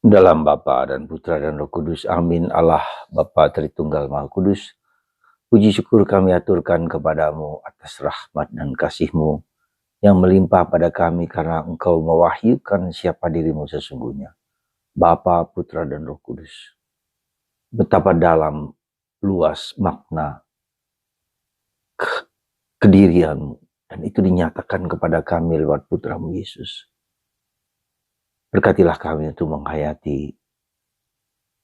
Dalam Bapa dan Putra dan Roh Kudus. Amin. Allah Bapa Tritunggal Maha Kudus, puji syukur kami aturkan kepadamu atas rahmat dan kasih-Mu yang melimpah pada kami karena Engkau mewahyukan siapa dirimu sesungguhnya. Bapa, Putra dan Roh Kudus. Betapa dalam luas makna kedirian-Mu, dan itu dinyatakan kepada kami lewat Putra-Mu Yesus. Berkatilah kami untuk menghayati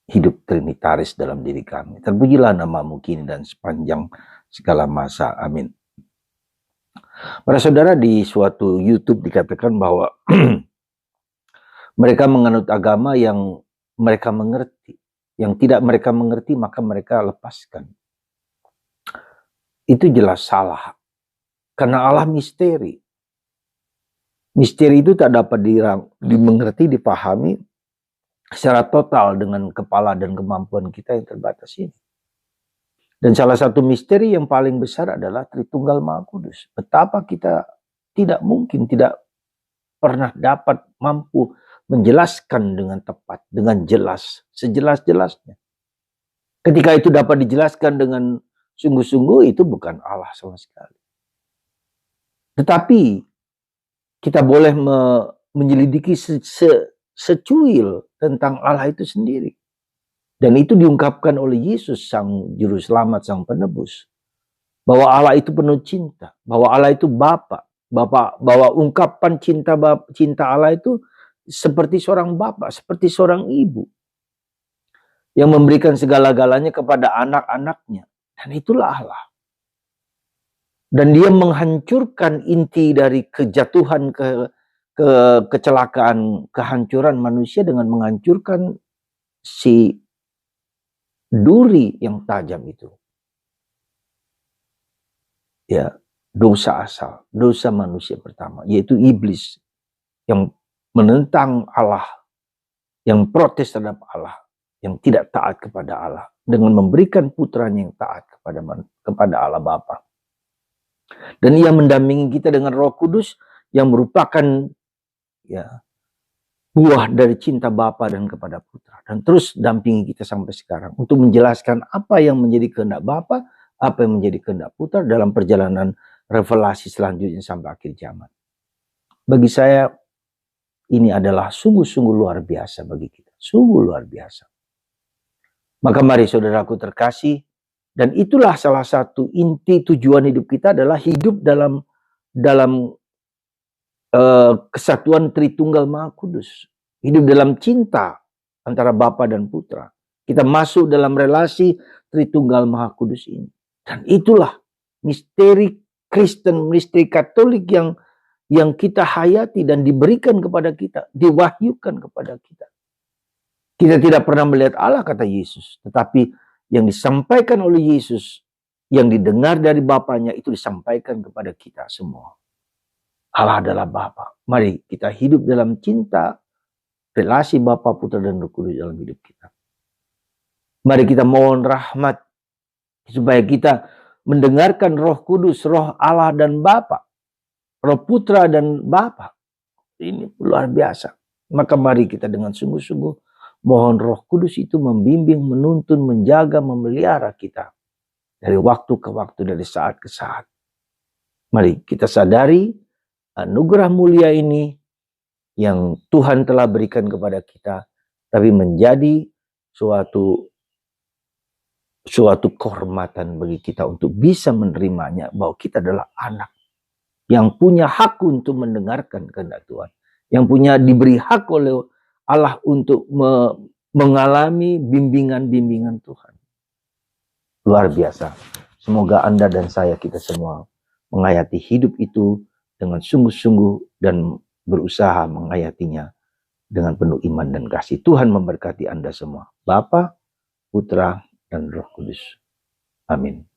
hidup trinitaris dalam diri kami. Terpujilah nama-Mu kini dan sepanjang segala masa. Amin. Para saudara, di suatu YouTube dikatakan bahwa mereka menganut agama yang mereka mengerti. Yang tidak mereka mengerti maka mereka lepaskan. Itu jelas salah. Karena Allah misteri. Misteri itu tak dapat dimengerti, dipahami secara total dengan kepala dan kemampuan kita yang terbatas ini. Dan salah satu misteri yang paling besar adalah Tritunggal Maha Kudus. Betapa kita tidak mungkin, tidak pernah dapat mampu menjelaskan dengan tepat, dengan jelas, sejelas-jelasnya. Ketika itu dapat dijelaskan dengan sungguh-sungguh, itu bukan Allah sama sekali. Tetapi kita boleh menyelidiki secuil tentang Allah itu sendiri. Dan itu diungkapkan oleh Yesus, Sang Juru Selamat, Sang Penebus. Bahwa Allah itu penuh cinta. Bahwa Allah itu Bapa. Bahwa ungkapan cinta Allah itu seperti seorang Bapa, seperti seorang ibu. Yang memberikan segala-galanya kepada anak-anaknya. Dan itulah Allah. Dan dia menghancurkan inti dari kejatuhan, kecelakaan, kehancuran manusia dengan menghancurkan si duri yang tajam itu. Ya, dosa asal, dosa manusia pertama, yaitu iblis yang menentang Allah, yang protes terhadap Allah, yang tidak taat kepada Allah dengan memberikan putranya yang taat kepada Allah Bapa. Dan ia mendampingi kita dengan Roh Kudus yang merupakan buah dari cinta Bapa dan kepada Putra. Dan terus dampingi kita sampai sekarang untuk menjelaskan apa yang menjadi kehendak Bapa, apa yang menjadi kehendak Putra dalam perjalanan revelasi selanjutnya sampai akhir zaman. Bagi saya ini adalah sungguh-sungguh luar biasa bagi kita. Sungguh luar biasa. Maka mari saudaraku terkasih, dan itulah salah satu inti tujuan hidup kita adalah hidup dalam kesatuan Tritunggal Maha Kudus. Hidup dalam cinta antara Bapa dan Putra. Kita masuk dalam relasi Tritunggal Maha Kudus ini. Dan itulah misteri Kristen, misteri Katolik yang kita hayati dan diberikan kepada kita, diwahyukan kepada kita. Kita tidak pernah melihat Allah, kata Yesus, tetapi yang disampaikan oleh Yesus, yang didengar dari Bapanya, itu disampaikan kepada kita semua. Allah adalah Bapa. Mari kita hidup dalam cinta, relasi Bapa, Putra, dan Roh Kudus dalam hidup kita. Mari kita mohon rahmat, supaya kita mendengarkan Roh Kudus, Roh Allah dan Bapa, Roh Putra dan Bapa. Ini luar biasa. Maka mari kita dengan sungguh-sungguh mohon Roh Kudus itu membimbing, menuntun, menjaga, memelihara kita dari waktu ke waktu, dari saat ke saat. Mari kita sadari anugerah mulia ini yang Tuhan telah berikan kepada kita, tapi menjadi suatu kehormatan bagi kita untuk bisa menerimanya, bahwa kita adalah anak yang punya hak untuk mendengarkan kehendak Tuhan, yang diberi hak oleh Allah untuk mengalami bimbingan-bimbingan Tuhan. Luar biasa. Semoga Anda dan saya, kita semua menghayati hidup itu dengan sungguh-sungguh dan berusaha menghayatinya dengan penuh iman dan kasih. Tuhan memberkati Anda semua. Bapa, Putra, dan Roh Kudus. Amin.